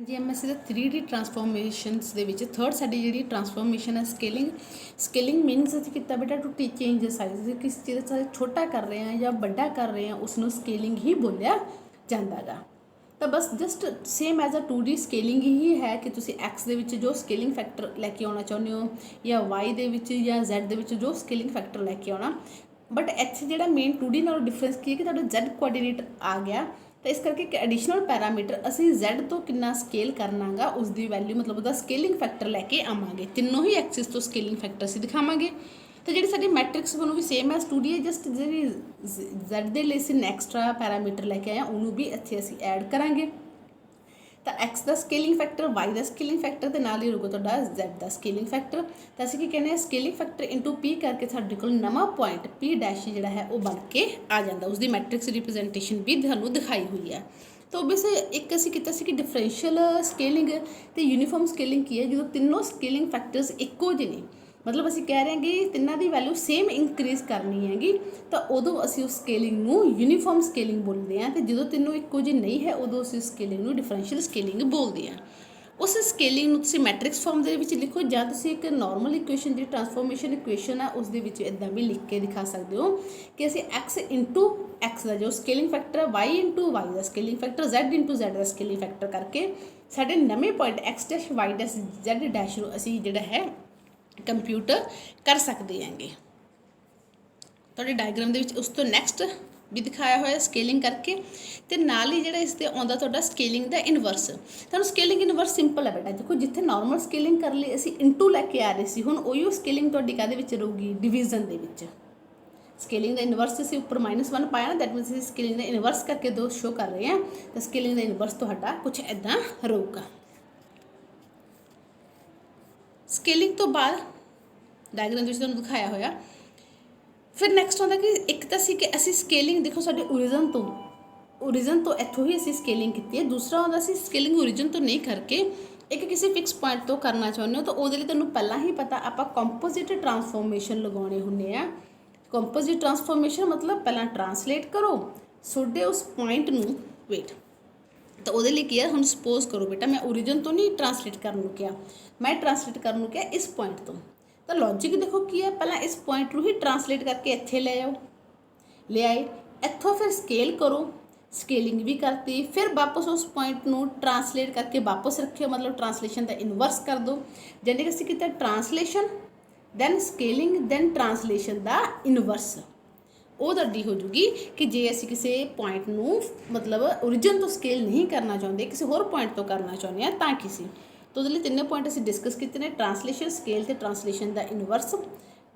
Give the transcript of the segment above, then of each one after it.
GMS ਦਾ 3D ਟਰਾਂਸਫੋਰਮੇਸ਼ਨਸ ਦੇ ਵਿੱਚ third ਸਾਡੀ ਜਿਹੜੀ ਟਰਾਂਸਫੋਰਮੇਸ਼ਨ ਹੈ ਸਕੇਲਿੰਗ ਮੀਨਸ ਅਸੀਂ ਕੀਤਾ ਬੇਟਾ ਟੂ ਚੇਂਜ ਸਾਈਜ਼, ਅਸੀਂ ਕਿਸ ਚੀਜ਼ ਦਾ ਛੋਟਾ ਕਰ ਰਹੇ ਹਾਂ ਜਾਂ ਵੱਡਾ ਕਰ ਰਹੇ ਹਾਂ ਉਸ ਨੂੰ ਸਕੇਲਿੰਗ ਹੀ ਬੋਲਿਆ ਜਾਂਦਾ ਗਾ। ਤਾਂ ਬਸ just same as a 2D scaling ਹੀ ਹੈ ਕਿ ਤੁਸੀਂ x ਦੇ ਵਿੱਚ ਜੋ ਸਕੇਲਿੰਗ ਫੈਕਟਰ ਲੈ ਕੇ ਆਉਣਾ ਚਾਹੁੰਦੇ ਹੋ ਜਾਂ y ਦੇ ਵਿੱਚ ਜਾਂ z ਦੇ ਵਿੱਚ ਜੋ ਸਕੇਲਿੰਗ ਫੈਕਟਰ ਲੈ ਕੇ ਆਉਣਾ, ਬਟ ਇੱਥੇ ਜਿਹੜਾ ਮੇਨ 2D ਨਾਲੋਂ ਡਿਫਰੈਂਸ ਕੀ ਹੈ ਕਿ ਤੁਹਾਡਾ z ਕੋਆਰਡੀਨੇਟ ਆ ਗਿਆ, ਤਾਂ ਇਸ ਕਰਕੇ ਇੱਕ ਐਡੀਸ਼ਨਲ ਪੈਰਾਮੀਟਰ ਅਸੀਂ z ਤੋਂ ਕਿੰਨਾ ਸਕੇਲ ਕਰਨਾ ਗਾ ਉਸ ਦੀ ਵੈਲਿਊ ਮਤਲਬ ਉਹਦਾ ਸਕੇਲਿੰਗ ਫੈਕਟਰ ਲੈ ਕੇ ਆਵਾਂਗੇ। ਤਿੰਨੋਂ ਹੀ ਐਕਸਿਸ ਤੋਂ ਸਕੇਲਿੰਗ ਫੈਕਟਰ ਅਸੀਂ ਦਿਖਾਵਾਂਗੇ। ਤਾਂ ਜਿਹੜੀ ਸਾਡੀ ਮੈਟ੍ਰਿਕਸ ਉਹਨੂੰ ਵੀ ਸੇਮ ਐਜ਼ 2D ਹੈ, ਜਸਟ ਜਿਹੜੀ z ਦੇ ਲਈ ਅਸੀਂ ਐਕਸਟਰਾ ਪੈਰਾਮੀਟਰ ਲੈ ਕੇ ਆਏ ਉਹਨੂੰ ਵੀ ਇੱਥੇ ਅਸੀਂ ਐਡ ਕਰਾਂਗੇ। ਤਾਂ x ਦਾ ਸਕੇਲਿੰਗ ਫੈਕਟਰ, y ਦਾ ਸਕੇਲਿੰਗ ਫੈਕਟਰ ਤੇ ਨਾਲ ਹੀ ਰਹੂਗਾ ਤੁਹਾਡਾ z ਦਾ ਸਕੇਲਿੰਗ ਫੈਕਟਰ। ਤਾਂ ਅਸੀਂ ਕੀ ਕਹਿੰਦੇ ਹਾਂ, ਸਕੇਲਿੰਗ ਫੈਕਟਰ ਇੰਟੂ p ਕਰਕੇ ਸਾਡੇ ਕੋਲ ਨਵਾਂ ਪੁਆਇੰਟ p ਡੈਸ਼ ਜਿਹੜਾ ਹੈ ਉਹ ਬਣ ਕੇ ਆ ਜਾਂਦਾ। ਉਸਦੀ ਮੈਟ੍ਰਿਕਸ ਰਿਪਰੈਜ਼ੈਂਟੇਸ਼ਨ ਵੀ ਤੁਹਾਨੂੰ ਦਿਖਾਈ ਹੋਈ ਹੈ। ਤਾਂ ਓਬਵੀਅਸਲੀ ਇੱਕ ਅਸੀਂ ਕੀਤਾ ਸੀ ਕਿ ਡਿਫਰੈਂਸ਼ੀਅਲ ਸਕੇਲਿੰਗ ਤੇ ਯੂਨੀਫਾਰਮ ਸਕੇਲਿੰਗ ਕੀ ਹੈ, ਜਦੋਂ ਤਿੰਨੋਂ ਸਕੇਲਿੰਗ ਫੈਕਟਰਸ ਇੱਕੋ ਜਿਹੇ ਨੇ, ਮਤਲਬ ਅਸੀਂ ਕਹਿ ਰਹੇ ਹਾਂ ਕਿ ਤਿੰਨਾਂ ਦੀ ਵੈਲਿਊ ਸੇਮ ਇੰਕਰੀਜ਼ ਕਰਨੀ ਹੈਗੀ, ਤਾਂ ਉਦੋਂ ਅਸੀਂ ਉਸ ਸਕੇਲਿੰਗ ਨੂੰ ਯੂਨੀਫਾਰਮ ਸਕੇਲਿੰਗ ਬੋਲਦੇ ਹਾਂ। ਅਤੇ ਜਦੋਂ ਤਿੰਨੋਂ ਇੱਕੋ ਜਿਹੀ ਨਹੀਂ ਹੈ ਉਦੋਂ ਅਸੀਂ ਸਕੇਲਿੰਗ ਨੂੰ ਡਿਫਰੈਂਸ਼ੀਅਲ ਸਕੇਲਿੰਗ ਬੋਲਦੇ ਹਾਂ। ਉਸ ਸਕੇਲਿੰਗ ਨੂੰ ਤੁਸੀਂ ਮੈਟ੍ਰਿਕਸ ਫਾਰਮ ਦੇ ਵਿੱਚ ਲਿਖੋ, ਜਾਂ ਤੁਸੀਂ ਇੱਕ ਨੋਰਮਲ ਇਕੁਏਸ਼ਨ ਜਿਹੜੀ ਟਰਾਂਸਫੋਰਮੇਸ਼ਨ ਇਕੁਏਸ਼ਨ ਆ ਉਸ ਦੇ ਵਿੱਚ ਇੱਦਾਂ ਵੀ ਲਿਖ ਕੇ ਦਿਖਾ ਸਕਦੇ ਹੋ ਕਿ ਅਸੀਂ x ਇੰਟੂ x ਦਾ ਜੋ ਸਕੇਲਿੰਗ ਫੈਕਟਰ ਹੈ, y ਇੰਟੂ y ਦਾ ਸਕੇਲਿੰਗ ਫੈਕਟਰ, z ਇੰਟੂ z ਦਾ ਸਕੇਲਿੰਗ ਫੈਕਟਰ ਕਰਕੇ ਸਾਡੇ ਨਵੇਂ point x dash y dash z dash ਨੂੰ ਅਸੀਂ ਜਿਹੜਾ ਹੈ ਕੰਪਿਊਟਰ ਕਰ ਸਕਦੇ ਹੈਗੇ। ਤੁਹਾਡੇ ਡਾਇਗਰਾਮ ਦੇ ਵਿੱਚ ਉਸ ਤੋਂ ਨੈਕਸਟ ਵੀ ਦਿਖਾਇਆ ਹੋਇਆ ਸਕੇਲਿੰਗ ਕਰਕੇ, ਅਤੇ ਨਾਲ ਹੀ ਜਿਹੜਾ ਇਸ 'ਤੇ ਆਉਂਦਾ ਤੁਹਾਡਾ ਸਕੇਲਿੰਗ ਦਾ ਇਨਵਰਸ। ਤੁਹਾਨੂੰ ਸਕੇਲਿੰਗ ਇਨਵਰਸ ਸਿੰਪਲ ਹੈ ਬੇਟਾ, ਦੇਖੋ ਜਿੱਥੇ ਨੋਰਮਲ ਸਕੇਲਿੰਗ ਕਰ ਲਈ ਅਸੀਂ ਇੰਟੂ ਲੈ ਕੇ ਆ ਰਹੇ ਸੀ, ਹੁਣ ਉਹੀ ਸਕੇਲਿੰਗ ਤੁਹਾਡੀ ਕਾਹਦੇ ਵਿੱਚ ਰਹੂਗੀ, ਡਿਵੀਜ਼ਨ ਦੇ ਵਿੱਚ। ਸਕੇਲਿੰਗ ਦਾ ਇਨਵਰਸ ਅਸੀਂ ਉੱਪਰ -1 ਪਾਇਆ ਨਾ, ਦੈਟ ਮੀਨਸ ਅਸੀਂ ਸਕੇਲਿੰਗ ਦਾ ਇਨਵਰਸ ਕਰਕੇ ਦੋ ਸ਼ੋ ਕਰ ਰਹੇ ਹਾਂ, ਤਾਂ ਸਕੇਲਿੰਗ ਦਾ ਇਨਵਰਸ ਤੁਹਾਡਾ ਕੁਛ ਇੱਦਾਂ ਰਹੂਗਾ। ਸਕੇਲਿੰਗ ਤੋਂ ਬਾਅਦ ਡਾਇਗਰਾਮ ਵਿੱਚ ਤੁਹਾਨੂੰ ਦਿਖਾਇਆ ਹੋਇਆ, ਫਿਰ ਨੈਕਸਟ ਆਉਂਦਾ ਕਿ ਇੱਕ ਤਾਂ ਸੀ ਕਿ ਅਸੀਂ ਸਕੇਲਿੰਗ ਦੇਖੋ ਸਾਡੇ ਓਰੀਜਨ ਤੋਂ ਇੱਥੋਂ ਹੀ ਅਸੀਂ ਸਕੇਲਿੰਗ ਕੀਤੀ ਹੈ। ਦੂਸਰਾ ਆਉਂਦਾ ਸੀ ਸਕੇਲਿੰਗ ਓਰੀਜਨ ਤੋਂ ਨਹੀਂ ਕਰਕੇ ਇੱਕ ਕਿਸੇ ਫਿਕਸ ਪੁਆਇੰਟ ਤੋਂ ਕਰਨਾ ਚਾਹੁੰਦੇ ਹੋ, ਤਾਂ ਉਹਦੇ ਲਈ ਤੁਹਾਨੂੰ ਪਹਿਲਾਂ ਹੀ ਪਤਾ ਆਪਾਂ ਕੰਪੋਜ਼ਿਟ ਟਰਾਂਸਫੋਰਮੇਸ਼ਨ ਲਗਾਉਣੇ ਹੁੰਦੇ ਆ। ਕੰਪੋਜ਼ਿਟ ਟਰਾਂਸਫੋਰਮੇਸ਼ਨ ਮਤਲਬ ਪਹਿਲਾਂ ਟਰਾਂਸਲੇਟ ਕਰੋ ਤੁਹਾਡੇ ਉਸ ਪੁਆਇੰਟ ਨੂੰ, ਤਾਂ ਉਹਦੇ ਲਈ ਕੀ ਹੈ, ਹੁਣ ਸਪੋਜ਼ ਕਰੋ ਬੇਟਾ ਮੈਂ ਓਰੀਜਨ ਤੋਂ ਨਹੀਂ ਟਰਾਂਸਲੇਟ ਕਰਨ ਨੂੰ ਕਿਹਾ, ਮੈਂ ਟਰਾਂਸਲੇਟ ਕਰਨ ਨੂੰ ਕਿਹਾ ਇਸ ਪੁਆਇੰਟ ਤੋਂ। ਤਾਂ ਲੌਜਿਕ ਦੇਖੋ ਕੀ ਹੈ, ਪਹਿਲਾਂ ਇਸ ਪੁਆਇੰਟ ਨੂੰ ਹੀ ਟਰਾਂਸਲੇਟ ਕਰਕੇ ਇੱਥੇ ਲੈ ਆਏ, ਇੱਥੋਂ ਫਿਰ ਸਕੇਲ ਕਰੋ, ਸਕੇਲਿੰਗ ਵੀ ਕਰਤੀ, ਫਿਰ ਵਾਪਸ ਉਸ ਪੁਆਇੰਟ ਨੂੰ ਟਰਾਂਸਲੇਟ ਕਰਕੇ ਵਾਪਸ ਰੱਖਿਓ, ਮਤਲਬ ਟਰਾਂਸਲੇਸ਼ਨ ਦਾ ਇਨਵਰਸ ਕਰ ਦਿਓ। ਜਾਨੀ ਕਿ ਅਸੀਂ ਕੀਤਾ ਟਰਾਂਸਲੇਸ਼ਨ ਦੈਨ ਸਕੇਲਿੰਗ ਦੈਨ ਟਰਾਂਸਲੇਸ਼ਨ ਦਾ ਇਨਵਰਸ। ਉਹ ਤੁਹਾਡੀ ਹੋ ਜੂਗੀ ਕਿ ਜੇ ਅਸੀਂ ਕਿਸੇ ਪੁਆਇੰਟ ਨੂੰ ਮਤਲਬ ਓਰੀਜਨ ਤੋਂ ਸਕੇਲ ਨਹੀਂ ਕਰਨਾ ਚਾਹੁੰਦੇ, ਕਿਸੇ ਹੋਰ ਪੁਆਇੰਟ ਤੋਂ ਕਰਨਾ ਚਾਹੁੰਦੇ ਹਾਂ ਤਾਂ ਕਿਸੇ, ਤਾਂ ਉਹਦੇ ਲਈ ਤਿੰਨੇ ਪੁਆਇੰਟ ਅਸੀਂ ਡਿਸਕਸ ਕੀਤੇ ਨੇ, ਟਰਾਂਸਲੇਸ਼ਨ, ਸਕੇਲ ਅਤੇ ਟਰਾਂਸਲੇਸ਼ਨ ਦਾ ਇਨਵਰਸ।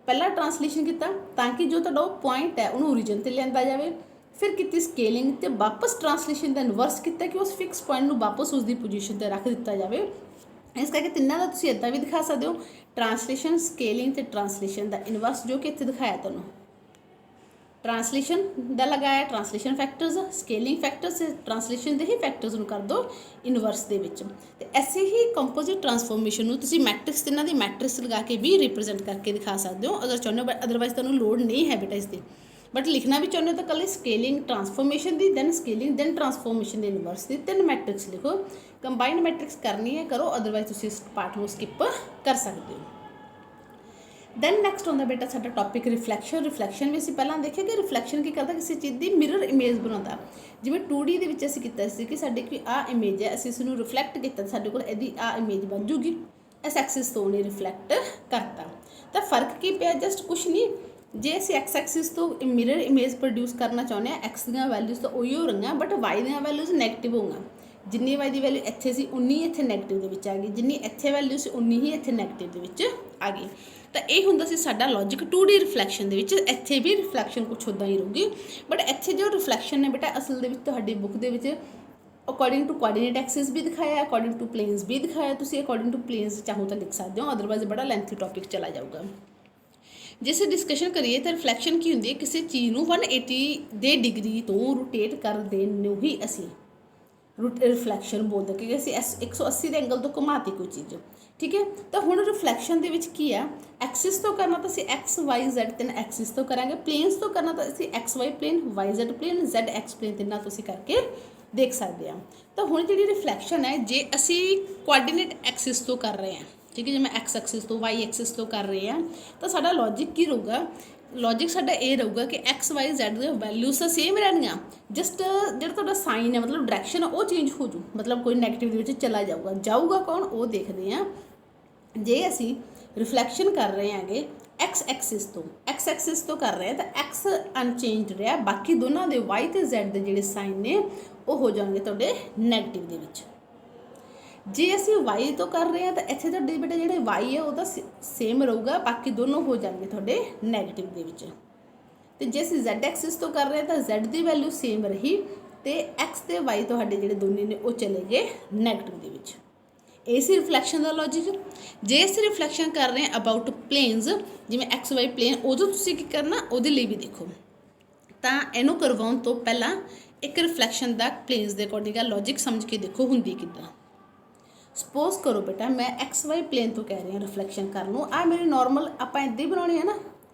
ਪਹਿਲਾਂ ਟਰਾਂਸਲੇਸ਼ਨ ਕੀਤਾ ਤਾਂ ਕਿ ਜੋ ਤੁਹਾਡਾ ਉਹ ਪੁਆਇੰਟ ਹੈ ਉਹਨੂੰ ਓਰੀਜਨ 'ਤੇ ਲਿਆਂਦਾ ਜਾਵੇ, ਫਿਰ ਕੀਤੀ ਸਕੇਲਿੰਗ ਅਤੇ ਵਾਪਸ ਟਰਾਂਸਲੇਸ਼ਨ ਦਾ ਇਨਵਰਸ ਕੀਤਾ ਕਿ ਉਸ ਫਿਕਸ ਪੁਆਇੰਟ ਨੂੰ ਵਾਪਸ ਉਸ ਦੀ ਪੋਜੀਸ਼ਨ 'ਤੇ ਰੱਖ ਦਿੱਤਾ ਜਾਵੇ। ਇਸ ਕਰਕੇ ਤਿੰਨਾਂ ਦਾ ਤੁਸੀਂ ਇੱਦਾਂ ਵੀ ਦਿਖਾ ਸਕਦੇ ਹੋ, ਟਰਾਂਸਲੇਸ਼ਨ, ਸਕੇਲਿੰਗ ਅਤੇ ਟਰਾਂਸਲੇਸ਼ਨ ਦਾ ਇਨਵਰਸ, ਜੋ ਕਿ ਇੱਥੇ ਦਿਖਾਇਆ ਤੁਹਾਨੂੰ। ਟਰਾਂਸਲੇਸ਼ਨ ਦਾ ਲਗਾਇਆ ਟਰਾਂਸਲੇਸ਼ਨ ਫੈਕਟਰਸ, ਸਕੇਲਿੰਗ ਫੈਕਟਰਸ, ਟਰਾਂਸਲੇਸ਼ਨ ਦੇ ਹੀ ਫੈਕਟਰਸ ਨੂੰ ਕਰ ਦਿਓ ਇਨਵਰਸ ਦੇ ਵਿੱਚ। ਅਤੇ ਐਸੇ ਹੀ ਕੰਪੋਜ਼ਿਟ ਟਰਾਂਸਫੋਰਮੇਸ਼ਨ ਨੂੰ ਤੁਸੀਂ ਮੈਟ੍ਰਿਕਸ, ਤਿੰਨਾਂ ਦੀ ਮੈਟ੍ਰਿਕਸ ਲਗਾ ਕੇ ਵੀ ਰਿਪਰੈਜ਼ੈਂਟ ਕਰਕੇ ਦਿਖਾ ਸਕਦੇ ਹੋ ਅਗਰ ਚਾਹੁੰਦੇ ਹੋ, ਅਦਰਵਾਈਜ਼ ਤੁਹਾਨੂੰ ਲੋੜ ਨਹੀਂ ਹੈ ਬੇਟਾ ਇਸ ਦੀ, ਬਟ ਲਿਖਣਾ ਵੀ ਚਾਹੁੰਦੇ ਹੋ ਤਾਂ ਇਕੱਲੇ ਸਕੇਲਿੰਗ ਟਰਾਂਸਫੋਰਮੇਸ਼ਨ ਦੀ, ਦੈਨ ਸਕੇਲਿੰਗ ਦੈਨ ਟਰਾਂਸਫੋਰਮੇਸ਼ਨ ਦੇ ਇਨਵਰਸ ਦੀ 3 ਮੈਟ੍ਰਿਕਸ ਲਿਖੋ। ਕੰਬਾਈਨਡ ਮੈਟ੍ਰਿਕਸ ਕਰਨੀ ਹੈ ਕਰੋ, ਅਦਰਵਾਈਜ਼ ਤੁਸੀਂ ਇਸ ਪਾਰਟ ਨੂੰ ਸਕਿਪ ਕਰ ਸਕਦੇ ਹੋ। ਦੈਨ ਨੈਕਸਟ ਆਉਂਦਾ ਬੇਟਾ ਸਾਡਾ ਟੌਪਿਕ ਰਿਫਲੈਕਸ਼ਨ। ਰਿਫਲੈਕਸ਼ਨ ਵੀ ਅਸੀਂ ਪਹਿਲਾਂ ਦੇਖਿਆ ਕਿ ਰਿਫਲੈਕਸ਼ਨ ਕੀ ਕਰਦਾ, ਕਿਸੇ ਚੀਜ਼ ਦੀ ਮਿਰਰ ਇਮੇਜ ਬਣਾਉਂਦਾ। ਜਿਵੇਂ 2D ਦੇ ਵਿੱਚ ਅਸੀਂ ਕੀਤਾ ਸੀ ਕਿ ਸਾਡੇ ਕੋਈ ਆਹ ਇਮੇਜ ਹੈ, ਅਸੀਂ ਇਸ ਨੂੰ ਰਿਫਲੈਕਟ ਕੀਤਾ, ਸਾਡੇ ਕੋਲ ਇਹਦੀ ਆਹ ਇਮੇਜ ਬਣ ਜੂਗੀ, ਇਸ ਐਕਸਿਸ ਤੋਂ ਉਹਨੇ ਰਿਫਲੈਕਟ ਕਰਤਾ। ਤਾਂ ਫਰਕ ਕੀ ਪਿਆ, ਜਸਟ ਕੁਛ ਨਹੀਂ, ਜੇ ਅਸੀਂ ਐਕਸ ਐਕਸਿਸ ਤੋਂ ਮਿਰਰ ਇਮੇਜ ਪ੍ਰੋਡਿਊਸ ਕਰਨਾ ਚਾਹੁੰਦੇ ਹਾਂ, ਐਕਸ ਦੀਆਂ ਵੈਲਿਊਜ਼ ਤਾਂ ਉਹੀ ਹੋ ਰਹੀਆਂ, ਬਟ ਵਾਈ ਦੀਆਂ ਵੈਲਿਊਜ਼ ਨੈਗੇਟਿਵ ਹੋਊਗਾ। ਜਿੰਨੀ ਵਾਈ ਦੀ ਵੈਲਿਊ ਇੱਥੇ ਸੀ ਉਨੀ ਇੱਥੇ ਨੈਗੇਟਿਵ ਦੇ ਵਿੱਚ ਆ ਗਈ, ਜਿੰਨੀ ਇੱਥੇ ਵੈਲਿਊ ਸੀ ਉਨੀ ਹੀ ਇੱਥੇ ਨੈਗੇਟਿਵ ਦੇ ਵਿੱਚ ਆ ਗਈ। ਤਾਂ ਇਹ ਹੁੰਦਾ ਸੀ ਸਾਡਾ ਲੌਜਿਕ 2D ਰਿਫਲੈਕਸ਼ਨ ਦੇ ਵਿੱਚ। ਇੱਥੇ ਵੀ ਰਿਫਲੈਕਸ਼ਨ ਕੁਛ ਉੱਦਾਂ ਹੀ ਰਹੂਗੀ, ਬਟ ਇੱਥੇ ਜੋ ਰਿਫਲੈਕਸ਼ਨ ਨੇ ਬੇਟਾ ਅਸਲ ਦੇ ਵਿੱਚ ਤੁਹਾਡੀ ਬੁੱਕ ਦੇ ਵਿੱਚ ਅਕੋਰਡਿੰਗ ਟੂ ਕੋਆਰਡੀਨੇਟ ਐਕਸਿਸ ਵੀ ਦਿਖਾਇਆ, ਅਕੋਰਡਿੰਗ ਟੂ ਪਲੇਨਸ ਵੀ ਦਿਖਾਇਆ। ਤੁਸੀਂ ਅਕੋਰਡਿੰਗ ਟੂ ਪਲੇਨਸ ਚਾਹੋ ਤਾਂ ਲਿਖ ਸਕਦੇ ਹੋ, ਅਦਰਵਾਈਜ਼ ਬੜਾ ਲੈਂਥੀ ਟੌਪਿਕ ਚਲਾ ਜਾਊਗਾ। ਜੇ ਅਸੀਂ ਡਿਸਕਸ਼ਨ ਕਰੀਏ ਤਾਂ ਰਿਫਲੈਕਸ਼ਨ ਕੀ ਹੁੰਦੀ ਹੈ, ਕਿਸੇ ਚੀਜ਼ ਨੂੰ 180 ਦੇ ਡਿਗਰੀ ਤੋਂ ਰੋਟੇਟ ਕਰ ਦੇਣ ਨੂੰ ਹੀ ਅਸੀਂ ਰਿਫਲੈਕਸ਼ਨ ਬੋਲਦੇ, ਕਿ ਅਸੀਂ 180 ਦੇ ਐਂਗਲ ਤੋਂ ਘੁਮਾਤੀ ਕੋਈ ਚੀਜ਼, ਠੀਕ ਹੈ। ਤਾਂ ਹੁਣ ਰਿਫਲੈਕਸ਼ਨ ਦੇ ਵਿੱਚ ਕੀ ਆ, ਐਕਸਿਸ ਤੋਂ ਕਰਨਾ ਤਾਂ ਅਸੀਂ ਐਕਸ ਵਾਈ ਜ਼ੈਡ 3 ਐਕਸਿਸ ਤੋਂ ਕਰਾਂਗੇ, ਪਲੇਨਸ ਤੋਂ ਕਰਨਾ ਤਾਂ ਅਸੀਂ X Y plane, Y Z plane, Z X plane, ਤਿੰਨਾਂ ਤੋਂ ਅਸੀਂ ਕਰਕੇ ਦੇਖ ਸਕਦੇ ਹਾਂ। ਤਾਂ ਹੁਣ ਜਿਹੜੀ ਰਿਫਲੈਕਸ਼ਨ ਹੈ, ਜੇ ਅਸੀਂ ਕੋਆਰਡੀਨੇਟ ਐਕਸਿਸ ਤੋਂ ਕਰ ਰਹੇ ਹਾਂ, ਠੀਕ ਹੈ, ਜਿਵੇਂ ਐਕਸ ਐਕਸਿਸ ਤੋਂ ਵਾਈ ਐਕਸਿਸ ਤੋਂ ਕਰ ਰਹੇ ਹਾਂ, ਤਾਂ ਸਾਡਾ ਲੌਜਿਕ ਕੀ ਰਹੂਗਾ? ਲੌਜਿਕ ਸਾਡਾ ਇਹ ਰਹੂਗਾ ਕਿ ਐਕਸ ਵਾਈ ਜ਼ੈਡ ਦੇ ਵੈਲਿਊਜ਼ ਤਾਂ ਸੇਮ ਰਹਿਣਗੀਆਂ, ਜਸਟ ਜਿਹੜਾ ਤੁਹਾਡਾ ਸਾਈਨ ਹੈ, ਮਤਲਬ ਡਾਇਰੈਕਸ਼ਨ ਉਹ ਚੇਂਜ ਹੋ ਜੂ, ਮਤਲਬ ਕੋਈ ਨੈਗੇਟਿਵ ਦੇ ਵਿੱਚ ਚਲਾ ਜਾਊਗਾ ਕੌਣ? ਉਹ ਦੇਖਦੇ ਹਾਂ। ਜੇ ਅਸੀਂ ਰਿਫਲੈਕਸ਼ਨ ਕਰ ਰਹੇ ਹਾਂਗੇ ਐਕਸ ਐਕਸਿਸ ਤੋਂ ਕਰ ਰਹੇ ਹਾਂ, ਤਾਂ ਐਕਸ ਅਨਚੇਂਜਡ ਰਿਹਾ, ਬਾਕੀ ਦੋਨਾਂ ਦੇ ਵਾਈ ਅਤੇ ਜ਼ੈਡ ਦੇ ਜਿਹੜੇ ਸਾਈਨ ਨੇ ਉਹ ਹੋ ਜਾਣਗੇ ਤੁਹਾਡੇ ਨੈਗੇਟਿਵ ਦੇ ਵਿੱਚ। ਜੇ ਅਸੀਂ ਵਾਈ ਤੋਂ ਕਰ ਰਹੇ ਹਾਂ ਤਾਂ ਇੱਥੇ ਤੁਹਾਡੇ ਬੇਟਾ ਜਿਹੜੇ ਵਾਈ ਹੈ ਉਹ ਤਾਂ ਸੇਮ ਰਹੂਗਾ, ਬਾਕੀ ਦੋਨੋਂ ਹੋ ਜਾਣਗੇ ਤੁਹਾਡੇ ਨੈਗੇਟਿਵ ਦੇ ਵਿੱਚ। ਅਤੇ ਜੇ ਅਸੀਂ ਜ਼ੈਡ ਐਕਸਿਸ ਤੋਂ ਕਰ ਰਹੇ ਹਾਂ ਤਾਂ ਜ਼ੈਡ ਦੀ ਵੈਲਿਊ ਸੇਮ ਰਹੀ, ਅਤੇ ਐਕਸ ਅਤੇ ਵਾਈ ਤੁਹਾਡੇ ਜਿਹੜੇ ਦੋਨੇ ਨੇ ਉਹ ਚਲੇ ਗਏ ਨੈਗੇਟਿਵ ਦੇ ਵਿੱਚ। ਇਹ ਸੀ ਰਿਫਲੈਕਸ਼ਨ ਦਾ ਲੌਜਿਕ। ਜੇ ਅਸੀਂ ਰਿਫਲੈਕਸ਼ਨ ਕਰ ਰਹੇ ਹਾਂ ਅਬਾਊਟ ਪਲੇਨਸ, ਜਿਵੇਂ ਐਕਸ ਵਾਈ ਪਲੇਨ, ਉਦੋਂ ਤੁਸੀਂ ਕੀ ਕਰਨਾ? ਉਹਦੇ ਲਈ ਵੀ ਦੇਖੋ, ਤਾਂ ਇਹਨੂੰ ਕਰਵਾਉਣ ਤੋਂ ਪਹਿਲਾਂ ਇੱਕ ਰਿਫਲੈਕਸ਼ਨ ਦਾ ਪਲੇਨਸ ਦੇ ਅਕੋਰਡਿੰਗ ਆ ਲੌਜਿਕ ਸਮਝ ਕੇ ਦੇਖੋ ਹੁੰਦੀ ਕਿੱਦਾਂ। ਸਪੋਜ਼ ਕਰੋ ਬੇਟਾ ਮੈਂ ਐਕਸ ਵਾਈ ਪਲੇਨ ਤੋਂ ਕਹਿ ਰਹੀ ਹਾਂ ਰਿਫਲੈਕਸ਼ਨ ਕਰਨ ਨੂੰ, ਆ ਮੇਰੀ ਨੋਰਮਲ ਆਪਾਂ ਇੱਦਾਂ ਹੀ ਬਣਾਉਣੀ ਹੈ ਨਾ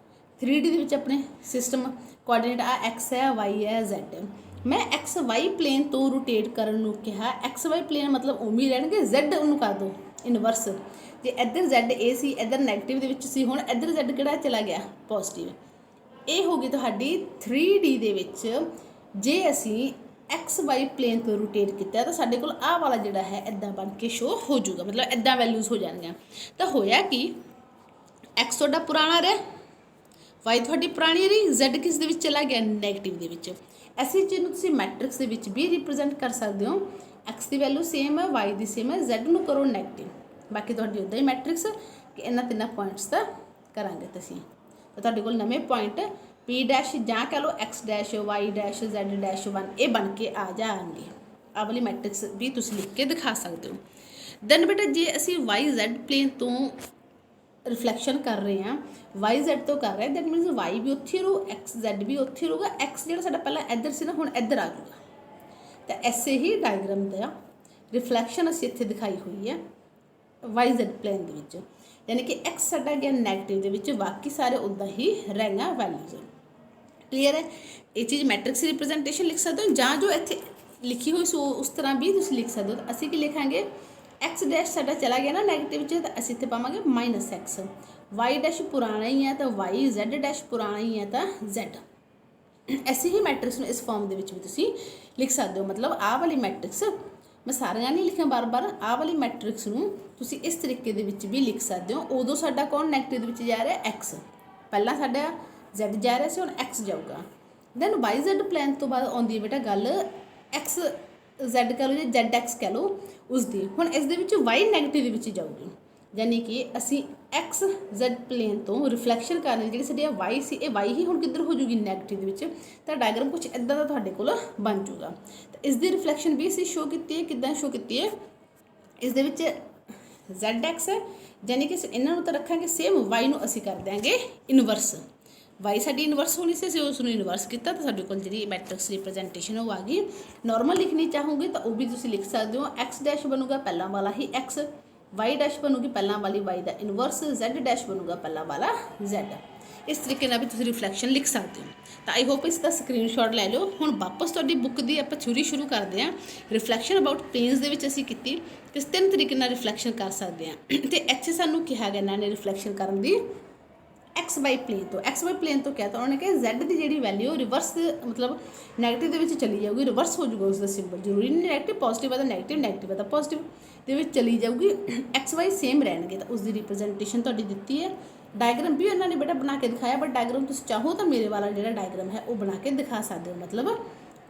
3D ਦੇ ਵਿੱਚ ਆਪਣੇ ਸਿਸਟਮ ਕੋਆਰਡੀਨੇਟ, ਆ ਐਕਸ ਹੈ, ਵਾਈ ਹੈ, ਜ਼ੈਡ ਹੈ। ਮੈਂ ਐਕਸ ਵਾਈ ਪਲੇਨ ਤੋਂ ਰੋਟੇਟ ਕਰਨ ਨੂੰ ਕਿਹਾ, ਐਕਸ ਵਾਈ ਪਲੇਨ ਮਤਲਬ ਉਵੇਂ ਹੀ ਰਹਿਣਗੇ, ਜ਼ੈਡ ਉਹਨੂੰ ਕਰ ਦਿਓ ਇਨਵਰਸ। ਜੇ ਇੱਧਰ ਜ਼ੈਡ ਇਹ ਸੀ, ਇੱਧਰ ਨੈਗੇਟਿਵ ਦੇ ਵਿੱਚ ਸੀ, ਹੁਣ ਇੱਧਰ ਜ਼ੈਡ ਕਿਹੜਾ ਚਲਾ ਗਿਆ? ਪੋਜ਼ੀਟਿਵ। ਇਹ ਹੋ ਗਈ ਤੁਹਾਡੀ 3D ਦੇ ਵਿੱਚ। ਜੇ ਅਸੀਂ ਐਕਸ ਵਾਈ ਪਲੇਨ ਤੋਂ ਰੋਟੇਟ ਕੀਤਾ ਤਾਂ ਸਾਡੇ ਕੋਲ ਆਹ ਵਾਲਾ ਜਿਹੜਾ ਹੈ ਇੱਦਾਂ ਬਣ ਕੇ ਸ਼ੋ ਹੋ ਜਾਊਗਾ, ਮਤਲਬ ਇੱਦਾਂ ਵੈਲਿਊਜ਼ ਹੋ ਜਾਣਗੀਆਂ। ਤਾਂ ਹੋਇਆ ਕਿ ਐਕਸ ਤੁਹਾਡਾ ਪੁਰਾਣਾ ਰਿਹਾ, ਵਾਈ ਤੁਹਾਡੀ ਪੁਰਾਣੀ ਰਹੀ, ਜ਼ੈਡ ਕਿਸ ਦੇ ਵਿੱਚ ਚਲਾ ਗਿਆ? ਨੈਗੇਟਿਵ ਦੇ ਵਿੱਚ। ਐਸੀ ਚੀਜ਼ ਨੂੰ ਤੁਸੀਂ ਮੈਟ੍ਰਿਕਸ ਦੇ ਵਿੱਚ ਵੀ ਰਿਪਰੈਜ਼ੈਂਟ ਕਰ ਸਕਦੇ ਹੋ, ਐਕਸ ਦੀ ਵੈਲਿਊ ਸੇਮ ਹੈ, ਵਾਈ ਦੀ ਸੇਮ ਹੈ, ਜ਼ੈਡ ਨੂੰ ਕਰੋ ਨੈਗੇਟਿਵ, ਬਾਕੀ ਤੁਹਾਡੀ ਉੱਦਾਂ ਹੀ ਮੈਟ੍ਰਿਕਸ ਕਿ ਇਹਨਾਂ ਤਿੰਨਾਂ ਪੁਆਇੰਟਸ ਦਾ ਕਰਾਂਗੇ ਤੁਸੀਂ। ਤਾਂ ਤੁਹਾਡੇ ਕੋਲ ਨਵੇਂ ਪੁਆਇੰਟ ਪੀ ਡੈਸ਼ ਜਾਂ ਕਹਿ ਲਓ X dash, Y dash, Z dash 1 ਇਹ ਬਣ ਕੇ ਆ ਜਾਣਗੇ। ਆਹ ਵਾਲੀ ਮੈਟ੍ਰਿਕਸ ਵੀ ਤੁਸੀਂ ਲਿਖ ਕੇ ਦਿਖਾ ਸਕਦੇ ਹੋ। ਦੈਨ ਬੇਟਾ ਜੇ ਅਸੀਂ ਵਾਈ ਜ਼ੈਡ ਪਲੇਨ ਤੋਂ ਰਿਫਲੈਕਸ਼ਨ ਕਰ ਰਹੇ ਹਾਂ, ਵਾਈ ਜ਼ੈਡ ਤੋਂ ਕਰ ਰਹੇ, ਦੈਟ ਮੀਨਸ ਵਾਈ ਵੀ ਉੱਥੇ ਰਹੂ, ਐਕਸ ਜ਼ੈਡ ਵੀ ਉੱਥੇ ਰਹੂਗਾ, ਐਕਸ ਜਿਹੜਾ ਸਾਡਾ ਪਹਿਲਾਂ ਇੱਧਰ ਸੀ ਨਾ ਹੁਣ ਇੱਧਰ ਆ ਜਾਊਗਾ। ਤਾਂ ਐਸੇ ਹੀ ਡਾਇਗਰਾਮ ਦਾ ਰਿਫਲੈਕਸ਼ਨ ਅਸੀਂ ਇੱਥੇ ਦਿਖਾਈ ਹੋਈ ਹੈ ਵਾਈ ਜ਼ੈਡ ਪਲੇਨ ਦੇ ਵਿੱਚ, ਯਾਨੀ ਕਿ ਐਕਸ ਸਾਡਾ ਗਿਆ ਨੈਗੇਟਿਵ ਦੇ ਵਿੱਚ, ਬਾਕੀ ਸਾਰੇ ਉੱਦਾਂ ਹੀ ਰਹਿਣਾ ਵੈਲਿਊਜ਼। ਕਲੀਅਰ ਹੈ? ਇਹ ਚੀਜ਼ ਮੈਟ੍ਰਿਕਸ ਰਿਪਰੈਜ਼ੈਂਟੇਸ਼ਨ ਲਿਖ ਸਕਦੇ ਹੋ, ਜਾਂ ਜੋ ਇੱਥੇ ਲਿਖੀ ਹੋਈ ਸੋ ਉਸ ਤਰ੍ਹਾਂ ਵੀ ਤੁਸੀਂ ਲਿਖ ਸਕਦੇ ਹੋ। ਤਾਂ ਅਸੀਂ ਕੀ ਲਿਖਾਂਗੇ? ਐਕਸ ਡੈਸ਼ ਸਾਡਾ ਚਲਾ ਗਿਆ ਨਾ ਨੈਗੇਟਿਵ 'ਚ, ਤਾਂ ਅਸੀਂ ਇੱਥੇ ਪਾਵਾਂਗੇ ਮਾਈਨਸ ਐਕਸ। ਵਾਈ ਡੈਸ਼ ਪੁਰਾਣਾ ਹੀ ਹੈ ਤਾਂ ਵਾਈ, ਜ਼ੈਡ ਡੈਸ਼ ਪੁਰਾਣਾ ਹੀ ਹੈ ਤਾਂ ਜ਼ੈਡ। ਐਸੀ ਹੀ ਮੈਟ੍ਰਿਕਸ ਨੂੰ ਇਸ ਫਾਰਮ ਦੇ ਵਿੱਚ ਵੀ ਤੁਸੀਂ ਲਿਖ ਸਕਦੇ ਹੋ। ਮਤਲਬ ਆਹ ਵਾਲੀ ਮੈਟ੍ਰਿਕਸ ਮੈਂ ਸਾਰੀਆਂ ਨਹੀਂ ਲਿਖਿਆ ਬਾਰ-ਬਾਰ, ਆਹ ਵਾਲੀ ਮੈਟ੍ਰਿਕਸ ਨੂੰ ਤੁਸੀਂ ਇਸ ਤਰੀਕੇ ਦੇ ਵਿੱਚ ਵੀ ਲਿਖ ਸਕਦੇ ਹੋ। ਉਦੋਂ ਸਾਡਾ ਕੌਣ ਨੈਗੇਟਿਵ ਦੇ ਵਿੱਚ ਜਾ ਰਿਹਾ? ਐਕਸ। ਪਹਿਲਾਂ ਸਾਡਾ ਜ਼ੈਡ ਜਾ ਰਿਹਾ ਸੀ, ਹੁਣ ਐਕਸ ਜਾਊਗਾ। ਦੈਨ ਵਾਈ ਜ਼ੈਡ ਪਲੈਨ ਤੋਂ ਬਾਅਦ ਆਉਂਦੀ ਹੈ ਬੇਟਾ ਗੱਲ ਐਕਸ ਜ਼ੈਡ ਕਹਿ ਲਓ ਜਾਂ ਜ਼ੈਡ ਐਕਸ ਕਹਿ ਲਓ ਉਸਦੀ। ਹੁਣ ਇਸ ਦੇ ਵਿੱਚ ਵਾਈ ਨੈਗੇਟਿਵ ਦੇ ਵਿੱਚ ਜਾਊਗੀ, ਯਾਨੀ ਕਿ ਅਸੀਂ ਐਕਸ ਜ਼ੈਡ ਪਲੇਨ ਤੋਂ ਰਿਫਲੈਕਸ਼ਨ ਕਰਨ ਜਿਹੜੀ ਸਾਡੀ ਵਾਈ ਸੀ, ਇਹ ਵਾਈ ਹੀ ਹੁਣ ਕਿੱਧਰ ਹੋ ਜੂਗੀ? ਨੈਗੇਟਿਵ ਦੇ ਵਿੱਚ। ਤਾਂ ਡਾਇਗਰਾਮ ਕੁਝ ਇੱਦਾਂ ਦਾ ਤੁਹਾਡੇ ਕੋਲ ਬਣ ਜੂਗਾ। ਤਾਂ ਇਸ ਦੀ ਰਿਫਲੈਕਸ਼ਨ ਵੀ ਅਸੀਂ ਸ਼ੋ ਕੀਤੀ ਹੈ। ਕਿੱਦਾਂ ਸ਼ੋ ਕੀਤੀ ਹੈ? ਇਸ ਦੇ ਵਿੱਚ ਜ਼ੈਡ ਐਕਸ ਹੈ, ਯਾਨੀ ਕਿ ਇਹਨਾਂ ਨੂੰ ਤਾਂ ਰੱਖਾਂਗੇ ਸੇਮ, ਵਾਈ ਨੂੰ ਅਸੀਂ ਕਰ ਦਿਆਂਗੇ ਇਨਵਰਸ। ਵਾਈ ਸਾਡੀ ਇਨਵਰਸ ਹੋਣੀ ਸੀ, ਅਸੀਂ ਉਸ ਨੂੰ ਇਨਵਰਸ ਕੀਤਾ ਤਾਂ ਸਾਡੇ ਕੋਲ ਜਿਹੜੀ ਮੈਟ੍ਰਿਕਸ ਰਿਪਰੈਜ਼ੈਂਟੇਸ਼ਨ ਉਹ ਆ ਗਈ। ਨੋਰਮਲ ਲਿਖਣੀ ਚਾਹੋਗੇ ਤਾਂ ਉਹ ਵੀ ਤੁਸੀਂ ਲਿਖ ਸਕਦੇ ਹੋ। ਐਕਸ ਡੈਸ਼ ਬਣੂਗਾ ਪਹਿਲਾਂ ਵਾਲਾ ਹੀ ਐਕਸ, ਵਾਈ ਡੈਸ਼ ਬਣੂਗੀ ਪਹਿਲਾਂ ਵਾਲੀ ਵਾਈ ਦਾ ਇਨਵਰਸ, ਜ਼ੈਡ ਡੈਸ਼ ਬਣੂਗਾ ਪਹਿਲਾਂ ਵਾਲਾ ਜ਼ੈਡ। ਇਸ ਤਰੀਕੇ ਨਾਲ ਵੀ ਤੁਸੀਂ ਰਿਫਲੈਕਸ਼ਨ ਲਿਖ ਸਕਦੇ ਹੋ। ਤਾਂ ਆਈ ਹੋਪ ਇਸ ਦਾ ਸਕਰੀਨਸ਼ਾਟ ਲੈ ਲਿਓ। ਹੁਣ ਵਾਪਸ ਤੁਹਾਡੀ ਬੁੱਕ ਦੀ ਆਪਾਂ ਥਿਊਰੀ ਸ਼ੁਰੂ ਕਰਦੇ ਹਾਂ। ਰਿਫਲੈਕਸ਼ਨ ਅਬਾਊਟ ਪਲੇਨਸ ਦੇ ਵਿੱਚ ਅਸੀਂ ਕੀਤੀ ਕਿਸ ਤਿੰਨ ਤਰੀਕੇ ਨਾਲ ਰਿਫਲੈਕਸ਼ਨ ਕਰ ਸਕਦੇ ਹਾਂ, ਅਤੇ ਇੱਥੇ ਸਾਨੂੰ ਕਿਹਾ ਗਿਆ ਇਹਨਾਂ ਨੇ ਰਿਫਲੈਕਸ਼ਨ ਕਰਨ ਦੀ ਐਕਸ ਵਾਈ ਪਲੇਨ ਤੋਂ। ਐਕਸ ਵਾਈ ਪਲੇਨ ਤੋਂ ਕਿਹਾ ਤਾਂ ਉਹਨਾਂ ਨੇ ਕਿਹਾ ਜ਼ੈਡ ਦੀ ਜਿਹੜੀ ਵੈਲਿਊ ਰਿਵਰਸ ਮਤਲਬ ਨੈਗੇਟਿਵ ਦੇ ਵਿੱਚ ਚਲੀ ਜਾਊਗੀ, ਰਿਵਰਸ ਹੋ ਜਾਊਗਾ ਉਸਦਾ ਸਿੰਬਲ। ਜ਼ਰੂਰੀ ਨਹੀਂ ਨੈਗੇਟਿਵ, ਪੋਜ਼ੀਟਿਵ ਹੈ ਤਾਂ ਨੈਗੇਟਿਵ, ਨੈਗੇਟਿਵ ਹੈ ਤਾਂ ਪੋਜ਼ੀਟਿਵ ਦੇ ਵਿੱਚ ਚਲੀ ਜਾਊਗੀ। ਐਕਸ ਵਾਈ ਸੇਮ ਰਹਿਣਗੇ। ਤਾਂ ਉਸਦੀ ਰਿਪਰੈਜ਼ੈਂਟੇਸ਼ਨ ਤੁਹਾਡੀ ਦਿੱਤੀ ਹੈ। ਡਾਇਗਰਾਮ ਵੀ ਉਹਨਾਂ ਨੇ ਬੇਟਾ ਬਣਾ ਕੇ ਦਿਖਾਇਆ, ਬਟ ਡਾਇਗਰਾਮ ਤੁਸੀਂ ਚਾਹੋ ਤਾਂ ਮੇਰੇ ਵਾਲਾ ਜਿਹੜਾ ਡਾਇਗਰਾਮ ਹੈ ਉਹ ਬਣਾ ਕੇ ਦਿਖਾ ਸਕਦੇ ਹੋ। ਮਤਲਬ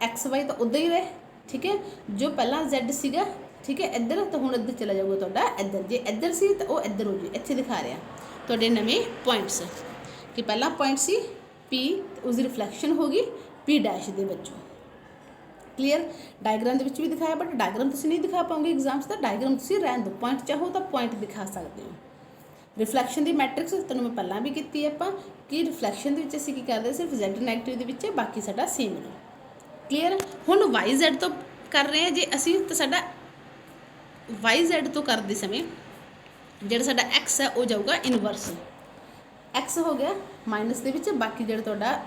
ਐਕਸ ਵਾਈ ਤਾਂ ਉੱਦਾਂ ਹੀ ਰਹੇ, ਠੀਕ ਹੈ, ਜੋ ਪਹਿਲਾਂ ਜ਼ੈਡ ਸੀਗਾ, ਠੀਕ ਹੈ, ਇੱਧਰ ਤਾਂ ਹੁਣ ਇੱਧਰ ਚਲਾ ਜਾਊਗਾ ਤੁਹਾਡਾ ਇੱਧਰ। ਜੇ ਇੱਧਰ ਸੀ ਤਾਂ ਉਹ ਇੱਧਰ ਹੋ ਜਾਊ। ਇੱਥੇ ਦਿਖਾ ਰਿਹਾ ਤੁਹਾਡੇ ਨਵੇਂ ਪੁਆਇੰਟਸ ਕਿ ਪਹਿਲਾ ਪੁਆਇੰਟ ਸੀ ਪੀ, ਉਸਦੀ ਰਿਫਲੈਕਸ਼ਨ ਹੋ ਗਈ ਪੀ ਡੈਸ਼ ਦੇ ਵਿੱਚੋਂ। ਕਲੀਅਰ? ਡਾਇਗਰਾਮ ਦੇ ਵਿੱਚ ਵੀ ਦਿਖਾਇਆ, ਬਟ ਡਾਇਗਰਾਮ ਤੁਸੀਂ ਨਹੀਂ ਦਿਖਾ ਪਾਓਗੇ ਐਗਜ਼ਾਮਸ ਦਾ। ਡਾਇਗਰਾਮ ਤੁਸੀਂ ਰਹਿਣ ਦਿਓ, ਪੁਆਇੰਟ ਚਾਹੋ ਤਾਂ ਪੁਆਇੰਟ ਦਿਖਾ ਸਕਦੇ ਹੋ। ਰਿਫਲੈਕਸ਼ਨ ਦੀ ਮੈਟ੍ਰਿਕਸ ਤੁਹਾਨੂੰ ਮੈਂ ਪਹਿਲਾਂ ਵੀ ਕੀਤੀ ਹੈ ਆਪਾਂ ਕਿ ਰਿਫਲੈਕਸ਼ਨ ਦੇ ਵਿੱਚ ਅਸੀਂ ਕੀ ਕਰਦੇ, ਸਿਰਫ ਜ਼ੈਡ ਨੈਗੇਟਿਵ ਦੇ ਵਿੱਚ, ਬਾਕੀ ਸਾਡਾ ਸੇਮ ਹੈ। ਕਲੀਅਰ? ਹੁਣ ਵਾਈ ਜ਼ੈਡ ਤੋਂ ਕਰ ਰਹੇ ਹਾਂ ਜੇ ਅਸੀਂ, ਤਾਂ ਸਾਡਾ ਵਾਈ ਜ਼ੈਡ ਤੋਂ ਕਰਦੇ ਸਮੇਂ ਜਿਹੜਾ ਸਾਡਾ ਐਕਸ ਹੈ ਉਹ ਜਾਊਗਾ ਇਨਵਰਸ। ਐਕਸ ਹੋ ਗਿਆ ਮਾਈਨਸ ਦੇ ਵਿੱਚ, ਬਾਕੀ ਜਿਹੜਾ ਤੁਹਾਡਾ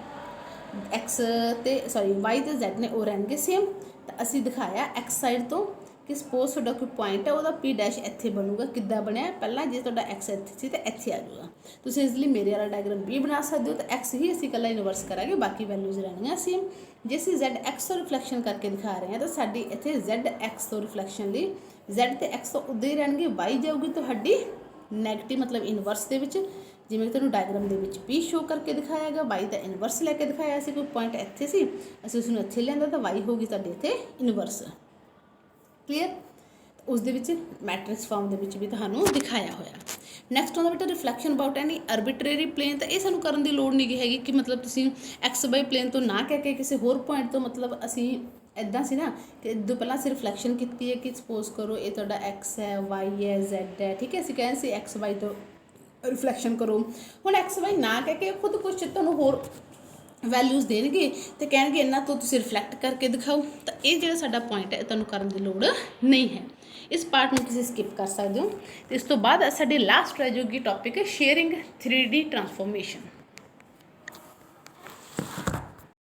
ਐਕਸ ਤੇ ਵਾਈ ਤੇ ਜ਼ੈਡ ਨੇ ਉਹ ਰਹਿਣਗੇ ਸੇਮ। ਤਾਂ ਅਸੀਂ ਦਿਖਾਇਆ ਐਕਸ ਸਾਈਡ ਤੋਂ ਕਿ ਸਪੋਜ਼ ਤੁਹਾਡਾ ਕੋਈ ਪੁਆਇੰਟ ਹੈ ਉਹਦਾ ਪੀ ਡੈਸ਼ ਇੱਥੇ ਬਣੂਗਾ। ਕਿੱਦਾਂ ਬਣਿਆ ਪਹਿਲਾਂ, ਜੇ ਤੁਹਾਡਾ ਐਕਸ ਇੱਥੇ ਸੀ ਤਾਂ ਇੱਥੇ ਆ ਜਾਊਗਾ। ਤੁਸੀਂ ਇਜ਼ਲੀ ਮੇਰੇ ਵਾਲਾ ਡਾਇਗਰਾਮ ਵੀ ਬਣਾ ਸਕਦੇ ਹੋ। ਤਾਂ ਐਕਸ ਹੀ ਅਸੀਂ ਇਕੱਲਾ ਇਨਵਰਸ ਕਰਾਂਗੇ, ਬਾਕੀ ਵੈਲਿਊਜ਼ ਰਹਿਣੀਆਂ ਸੇਮ। ਜੇ ਅਸੀਂ ਜ਼ੈਡ ਐਕਸ ਤੋਂ ਰਿਫਲੈਕਸ਼ਨ ਕਰਕੇ ਦਿਖਾ ਰਹੇ ਹਾਂ ਤਾਂ ਸਾਡੀ ਇੱਥੇ ਜ਼ੈਡ ਐਕਸ ਤੋਂ ਰਿਫਲੈਕਸ਼ਨ ਲਈ ਜ਼ੈਡ ਤੇ ਐਕਸ ਤੋਂ ਉੱਦਾਂ ਹੀ ਰਹਿਣਗੇ। ਵਾਈ ਜਾਊਗੀ ਤੁਹਾਡੀ ਨੈਗੇਟਿਵ ਮਤਲਬ ਇਨਵਰਸ ਦੇ ਵਿੱਚ, ਜਿਵੇਂ ਤੁਹਾਨੂੰ ਡਾਇਗਰਾਮ ਦੇ ਵਿੱਚ ਵੀ ਸ਼ੋ ਕਰਕੇ ਦਿਖਾਇਆ ਗਿਆ। ਵਾਈ ਦਾ ਇਨਵਰਸ ਲੈ ਕੇ ਦਿਖਾਇਆ ਸੀ, ਕੋਈ ਪੁਆਇੰਟ ਇੱਥੇ ਸੀ ਅਸੀਂ ਉਸਨੂੰ ਇੱਥੇ ਲਿਆਂਦਾ ਤਾਂ ਵਾਈ ਹੋਗੀ ਤੁਹਾਡੇ ਇੱਥੇ ਇਨਵਰਸ। ਕਲੀਅਰ? ਉਸ ਦੇ ਵਿੱਚ ਮੈਟ੍ਰਿਕਸ ਫਾਰਮ ਦੇ ਵਿੱਚ ਵੀ ਤੁਹਾਨੂੰ ਦਿਖਾਇਆ ਹੋਇਆ। ਨੈਕਸਟ ਆਉਂਦਾ ਬੇਟਾ ਰਿਫਲੈਕਸ਼ਨ ਅਬਾਊਟ ਐਨੀ ਅਰਬਿਟਰੇਰੀ ਪਲੇਨ। ਤਾਂ ਇਹ ਸਾਨੂੰ ਕਰਨ ਦੀ ਲੋੜ ਨਹੀਂ ਹੈਗੀ ਕਿ ਮਤਲਬ ਤੁਸੀਂ ਐਕਸ ਬਾਈ ਪਲੇਨ ਤੋਂ ਨਾ ਕਹਿ ਕੇ ਕਿਸੇ ਹੋਰ ਪੁਆਇੰਟ ਤੋਂ, ਮਤਲਬ ਅਸੀਂ ਇੱਦਾਂ ਸੀ ਨਾ ਕਿ ਜਦੋਂ ਪਹਿਲਾਂ ਅਸੀਂ ਰਿਫਲੈਕਸ਼ਨ ਕੀਤੀ ਹੈ ਕਿ ਸਪੋਜ਼ ਕਰੋ ਇਹ ਤੁਹਾਡਾ ਐਕਸ ਹੈ, ਵਾਈ ਹੈ, ਜ਼ੈਡ ਹੈ, ਠੀਕ ਹੈ। ਅਸੀਂ ਕਹਿੰਦੇ ਸੀ ਐਕਸ ਵਾਈ ਤੋਂ ਰਿਫਲੈਕਸ਼ਨ ਕਰੋ। ਹੁਣ ਐਕਸ ਵਾਈ ਨਾ ਕਹਿ ਕੇ ਖੁਦ ਕੁਛ ਤੁਹਾਨੂੰ ਹੋਰ ਵੈਲਿਊਜ਼ ਦੇਣਗੇ ਅਤੇ ਕਹਿਣਗੇ ਇਹਨਾਂ ਤੋਂ ਤੁਸੀਂ ਰਿਫਲੈਕਟ ਕਰਕੇ ਦਿਖਾਓ। ਤਾਂ ਇਹ ਜਿਹੜਾ ਸਾਡਾ ਪੁਆਇੰਟ ਹੈ ਤੁਹਾਨੂੰ ਕਰਨ ਦੀ ਲੋੜ ਨਹੀਂ ਹੈ। ਇਸ ਪਾਰਟ ਨੂੰ ਤੁਸੀਂ ਸਕਿਪ ਕਰ ਸਕਦੇ ਹੋ। ਅਤੇ ਇਸ ਤੋਂ ਬਾਅਦ ਸਾਡੇ ਲਾਸਟ ਰਹਿ ਜਾਊਗੀ ਟੌਪਿਕ ਸ਼ੇਅਰਿੰਗ 3D ਟਰਾਂਸਫੋਰਮੇਸ਼ਨ।